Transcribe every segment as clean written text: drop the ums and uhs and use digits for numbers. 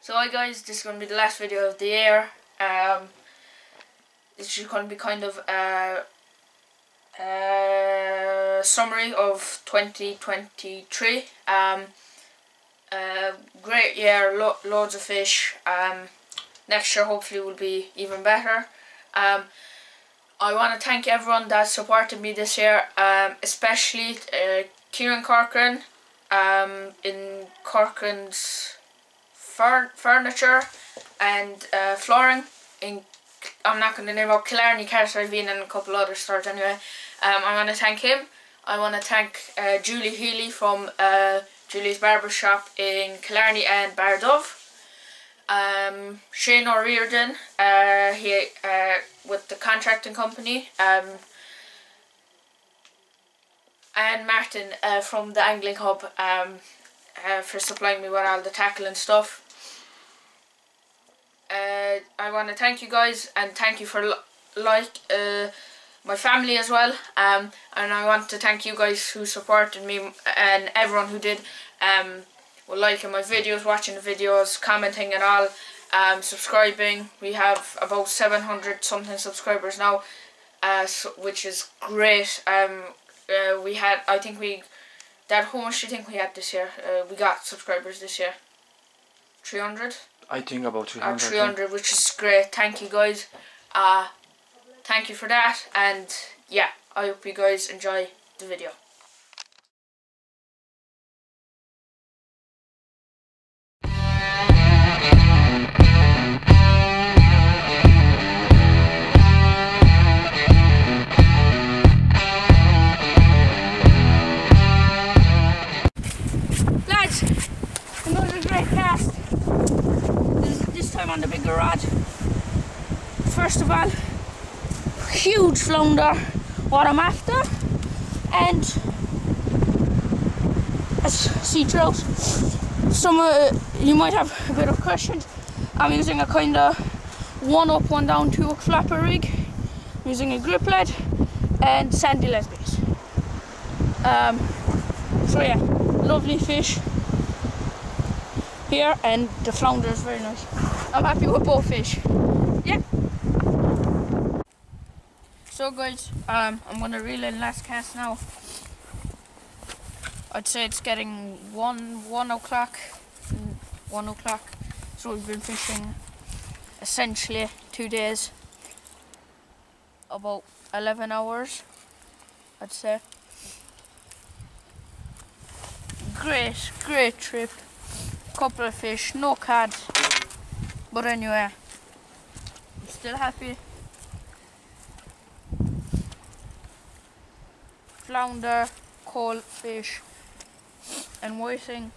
So hi guys, this is going to be the last video of the year. This is going to be kind of a summary of 2023. Great year, loads of fish. Next year hopefully will be even better. I want to thank everyone that supported me this year, especially Kieran Corcoran in Corcoran's furniture and flooring. I'm not going to name out Killarney, Cartervine and a couple other stores anyway. I want to thank him. I want to thank Julie Healy from Julie's Barbershop in Killarney and Bardove. Shane O'Riordan with the contracting company, and Martin from the Angling Hub for supplying me with all the tackle and stuff. I want to thank you guys and thank you for my family as well, and I want to thank you guys who supported me and everyone who did, liking my videos, watching the videos, commenting and all, subscribing. We have about 700 something subscribers now, which is great. We had, I think Dad, how much do you think we had this year? We got subscribers this year. 300? I think about 300. 300, which is great. Thank you guys. Thank you for that, and yeah, I hope you guys enjoy the video. Lads, another great cast. This time on the bigger rod. First of all, huge flounder, what I'm after, and a sea trout. Some you might have a bit of questions. I'm using a kind of 1 up, 1 down, 2 hook flapper rig. I'm using a grip lead and sandy lesbians. So yeah, lovely fish here, and the flounder is very nice. I'm happy with both fish. Yeah. So guys, I'm gonna reel in last cast now. I'd say it's getting 1 o'clock. So we've been fishing essentially 2 days, about 11 hours, I'd say. Great trip. Couple of fish, no cod, but anyway, I'm still happy. Flounder, coal fish and whiting.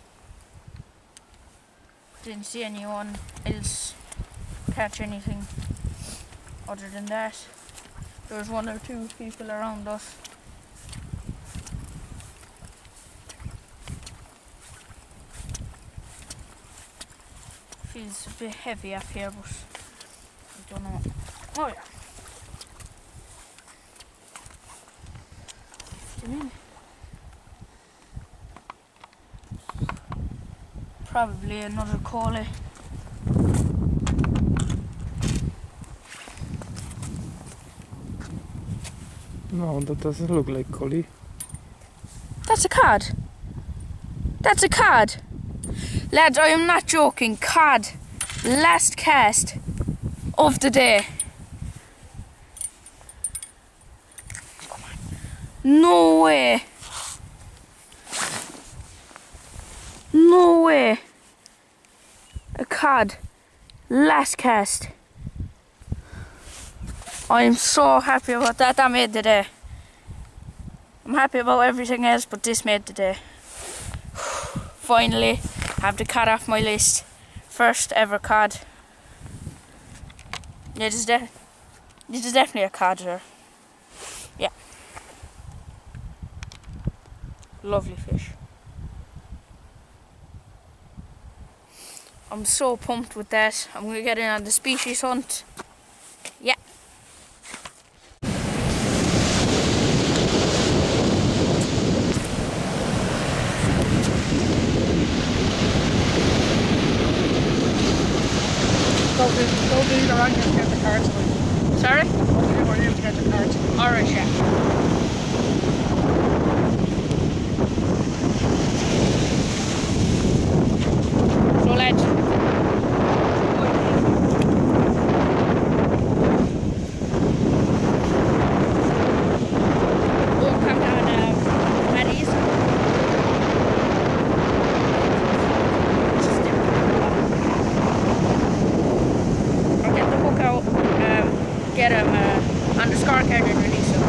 Didn't see anyone else catch anything other than that. There was 1 or 2 people around us. Feels a bit heavy up here, but I don't know. Oh yeah. 50 minutes. Probably another collie. No, that doesn't look like collie. That's a cod. That's a cod. Lads, I am not joking. Cod. Last cast of the day. Come on. No way. No way. A cod. Last cast. I am so happy about that. That made the day. I'm happy about everything else, but this made the day. Finally, have the cod off my list. First ever cod. Yeah, this is definitely a cod here. Yeah. Lovely fish. I'm so pumped with that. I'm going to get in on the species hunt. Yeah. Don't leave around you to get the cards away. Sorry? Don't leave around you to get the cards away. Alright, yeah. So lads, we'll come down Maddie's. I'll get the hook out, get him on the scorecard and release him.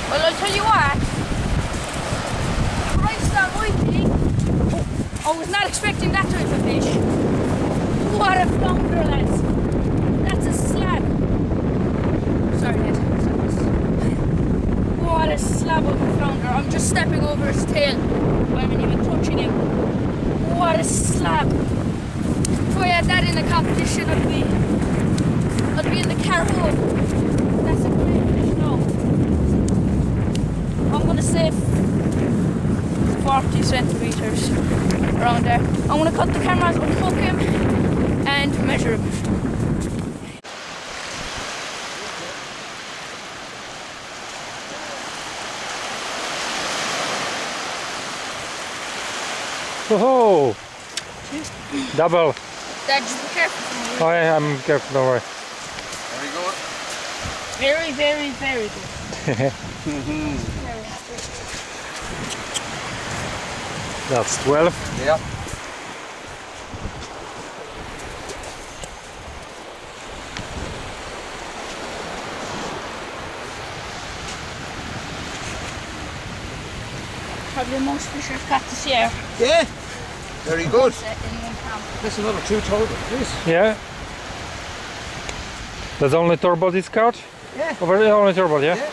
Well, I'll tell you what, Christ almighty, I was not expecting that type of fish. What a flounder, lads. That's a slab. Sorry, Ned. What a slab of a flounder. I'm just stepping over his tail. I haven't even touching him. What a slab. If I had that in a competition, I'd be in the carol. That's a great fish now. I'm going to say 40 centimeters around there. I'm going to cut the cameras, unhook him and measure him. Oh, double. Dad, just be careful. Oh, yeah, I'm careful, don't worry. Very, very, very good. Very happy. That's 12. Yeah. Probably the most fish I've caught this year. Yeah. Very good. In one pound. That's another 2 total, please. Yeah. There's only turbo this couch? Yeah. Over there, only turbo, yeah? Yeah.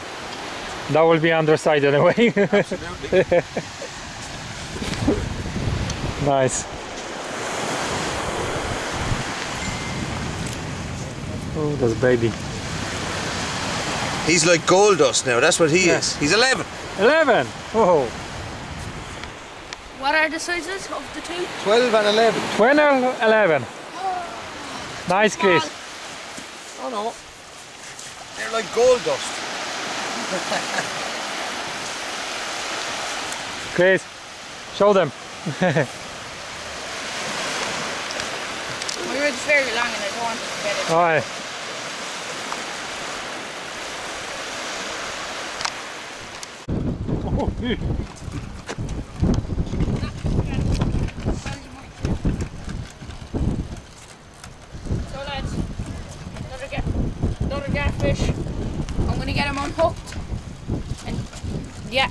That will be underside anyway. Absolutely. Nice. Oh, that's baby. He's like gold dust now, that's what he is. He's 11. 11! Oh, What are the sizes of the two? 12 and 11. 12, 11. Nice, Chris. Oh no. They're like gold dust. Chris, show them. My rib's very long and I don't want to get it. Alright. So lads, another catfish. I'm gonna get him unhooked. And yeah.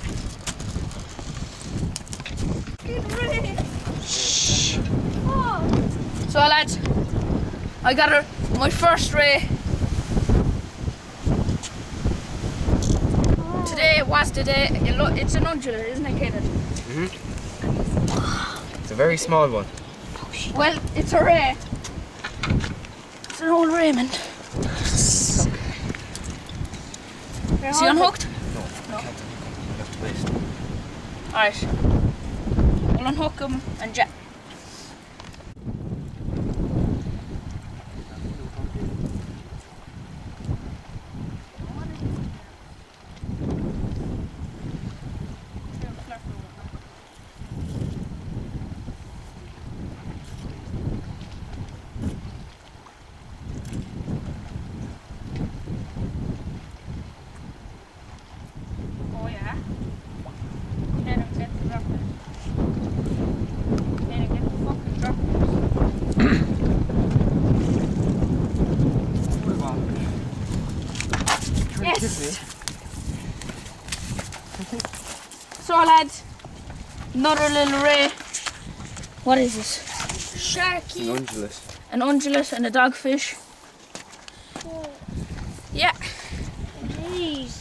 So lads, I got my first ray. Today was the day. It's an undulate, isn't it, Kenneth? It's a very small one. Well, it's a ray. It's an old Raymond. Is he unhooked? No. I can't unhook him. I'll have to wait. Alright. We'll unhook him and jet. Yes! So lads, another little ray. What is this? Sharky. An ungulate. An ungulate and a dogfish. Yeah. Jeez.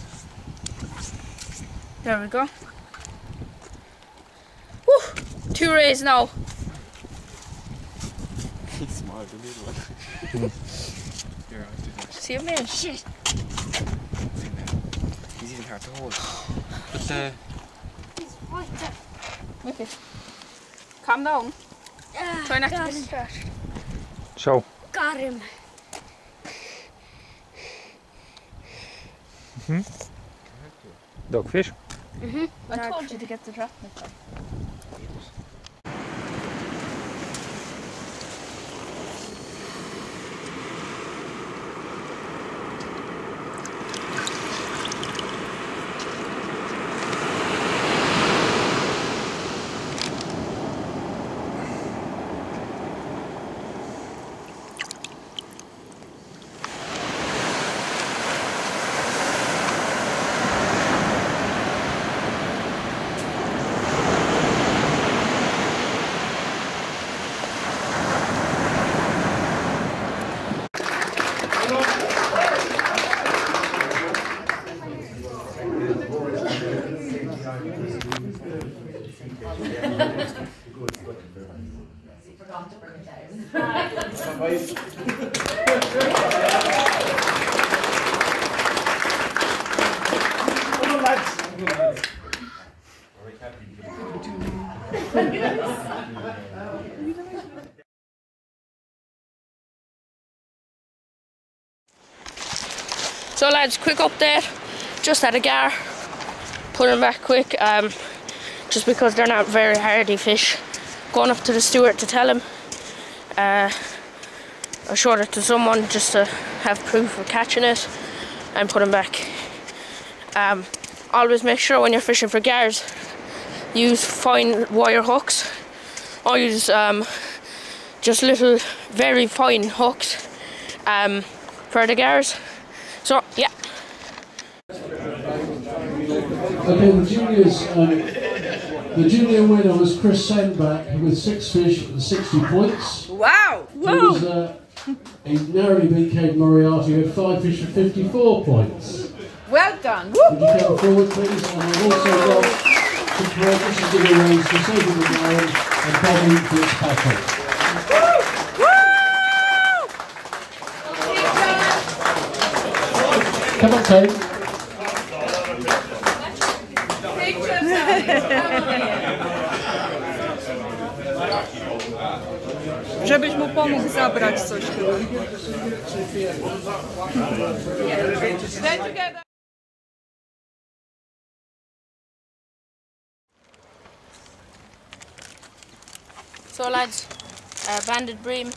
There we go. Woo! 2 rays now. He's small, the little one. Here, I'll do that. See you, man. Shit. He's even hard to hold. But He's right there. Okay. Calm down. Try not to got get him. scratched. Show. Got him. Dogfish. I told you to get the trap next time. So lads, quick update. Just had a gar. Put them back quick. Just because they're not very hardy fish. Going up to the steward to tell him. I showed it to someone just to have proof of catching it and put them back. Always make sure when you're fishing for gars, use fine wire hooks. I use just little very fine hooks for the gars. So yeah. Okay, the junior winner was Chris Sandback with 6 fish and 60 points. Wow! It was a narrowly beat Kate Moriarty who had 5 fish and 54 points. Well done! Would you come forward please? And I've also got congratulations to the range for Sophie McGowan and Bobby Fitzpatrick. Come on, Kate. Żebyś mu pomógł zabrać coś chyba. So lads, banded bream.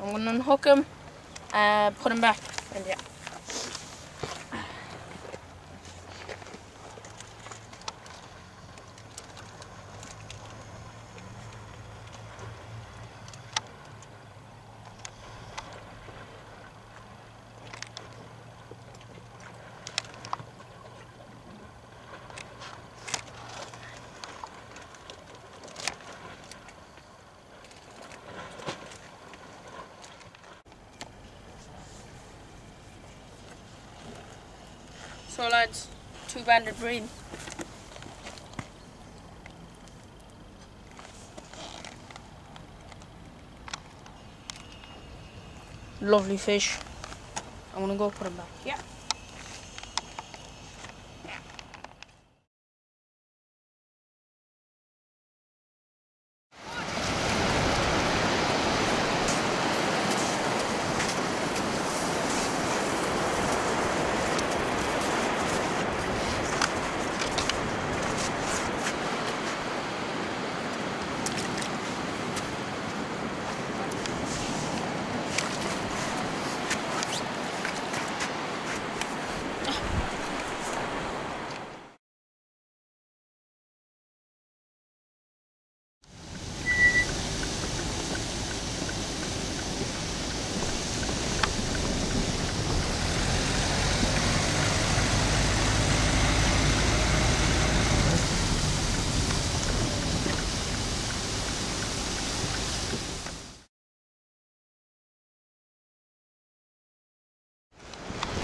I'm gonna unhook him, put him back, and yeah. So lads, 2 banded bream. Lovely fish. I'm gonna go put them back. Yeah.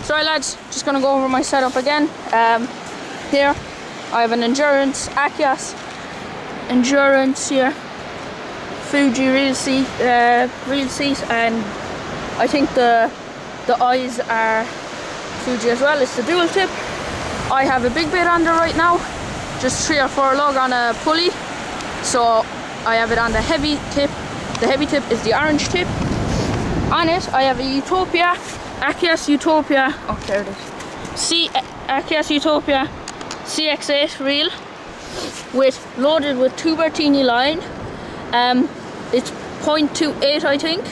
So lads, just gonna go over my setup again. Here I have an Endurance, Akias Endurance here, Fuji real seat, and I think the eyes are Fuji as well. It's the dual tip. I have a big bait on there right now, just 3 or 4 lug on a pulley. So I have it on the heavy tip. The heavy tip is the orange tip. On it I have a Utopia, Akias Utopia, oh there it is, Akias Utopia CX8 reel loaded with 2 Bertini line. It's 0.28 I think,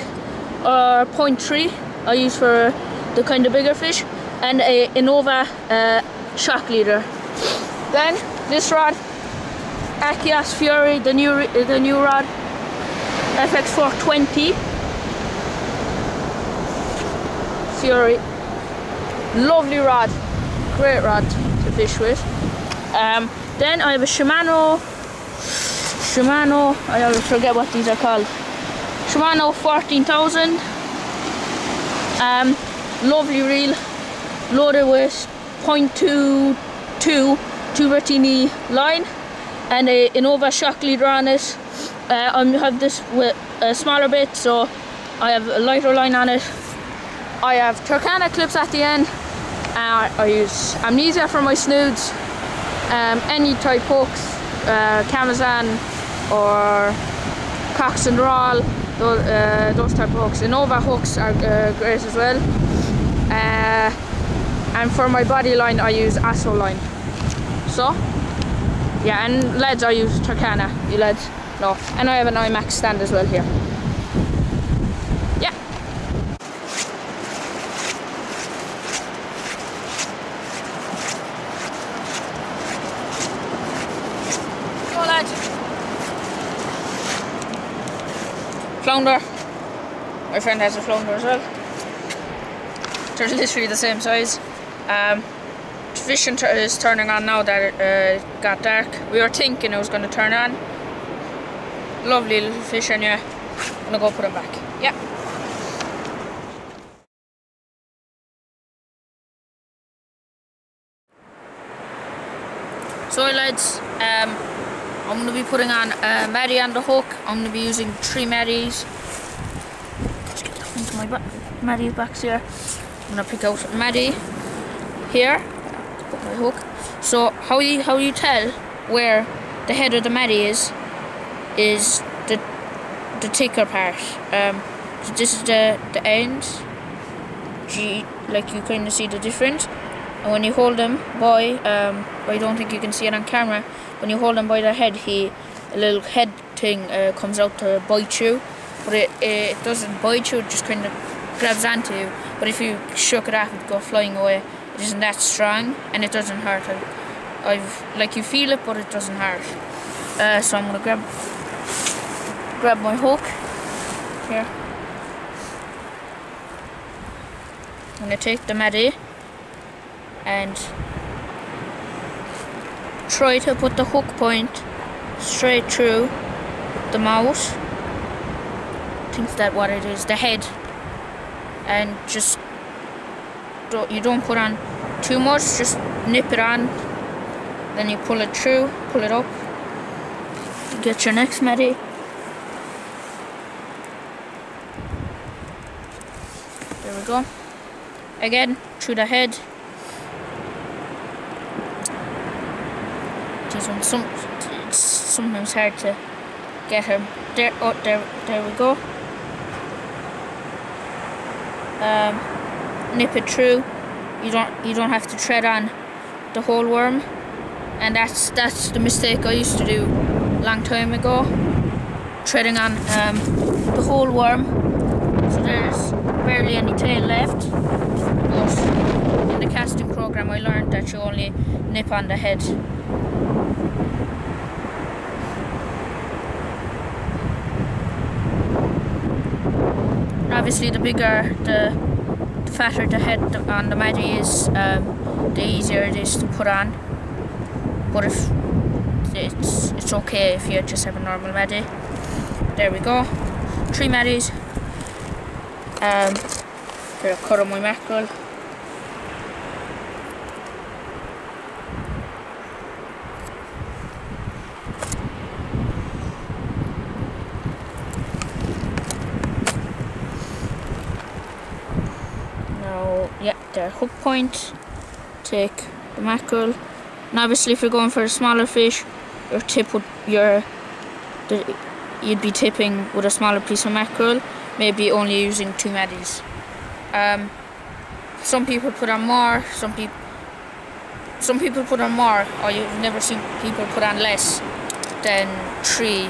or 0.3 I use for the kind of bigger fish, and a Innova shock leader. Then this rod, Akias Fury, the new rod, FX420 Fury, lovely rod, great rod to fish with. Then I have a Shimano, I always forget what these are called, Shimano 14,000, lovely reel, loaded with 0.22 2 Bertini line and a Innova shock leader on it. I have this with a smaller bit, so I have a lighter line on it. I have Turkana clips at the end. I use Amnesia for my snoods. Any type hooks, Camazan or Cox and Roll, those type of hooks. Innova hooks are great as well. And for my body line I use Asso line. So yeah, and leads I use Turkana. You leads? No. And I have an IMAX stand as well here. Yeah. So lads, flounder. My friend has a flounder as well. They're literally the same size. Fishing is turning on now that it got dark. We were thinking it was going to turn on. Lovely little fish, and yeah, I'm gonna go put them back. Yeah. So lads, I'm gonna be putting on a Maddie on the hook. I'm gonna be using 3 Maddies. Just get that into my Maddie box here. I'm gonna pick out Maddie here. Put my hook. So how you tell where the head of the Maddie is the thicker part. So this is the end. Like you kind of see the difference. And when you hold them by, I don't think you can see it on camera. When you hold them by the head, a little head thing comes out to bite you. But it doesn't bite you. It just kind of grabs onto you. But if you shook it off, it'd go flying away. It isn't that strong, and it doesn't hurt. Like you feel it, but it doesn't hurt. So I'm gonna grab my hook here. I'm gonna take the Maddie and try to put the hook point straight through the mouth. I think that's what it is, the head. And just you don't put on too much, just nip it on. Then you pull it through, pull it up. Get your next Maddie. There we go. Again, through the head. These ones, it's sometimes hard to get him. There, oh, there we go. Nip it through. You don't have to tread on the whole worm, and that's the mistake I used to do a long time ago, treading on the whole worm. So there's barely any tail left. But in the casting program, I learned that you only nip on the head. Obviously, the bigger the fatter the head on the Maddie is, the easier it is to put on. But if it's okay if you just have a normal Maddie. There we go. 3 Maddies. Here, I've cut on my mackerel. So yeah, there, hook point, take the mackerel. And obviously if you're going for a smaller fish, your tip would, you'd be tipping with a smaller piece of mackerel, maybe only using 2 maddies. Some people put on more, some people put on more, or you've never seen people put on less than 3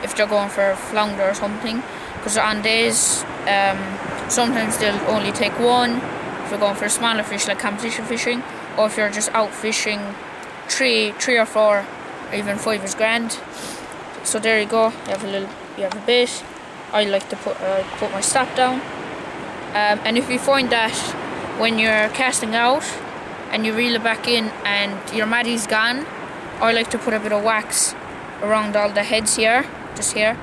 if they're going for flounder or something, because on days sometimes they'll only take 1 if you're going for a smaller fish like competition fishing, or if you're just out fishing 3 or 4 or even 5 is grand. So there you go, you have a bait. I like to put my stop down, and if you find that when you're casting out and you reel it back in and your maddie's gone, I like to put a bit of wax around all the heads here, just here,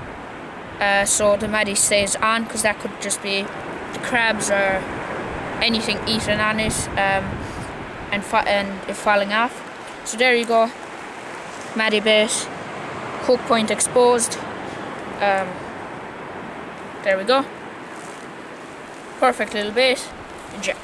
so the maddie stays on, because that could just be the crabs or anything eating on it and it falling off. So there you go, maddie bait, hook point exposed. There we go, perfect little bait. Enjoy.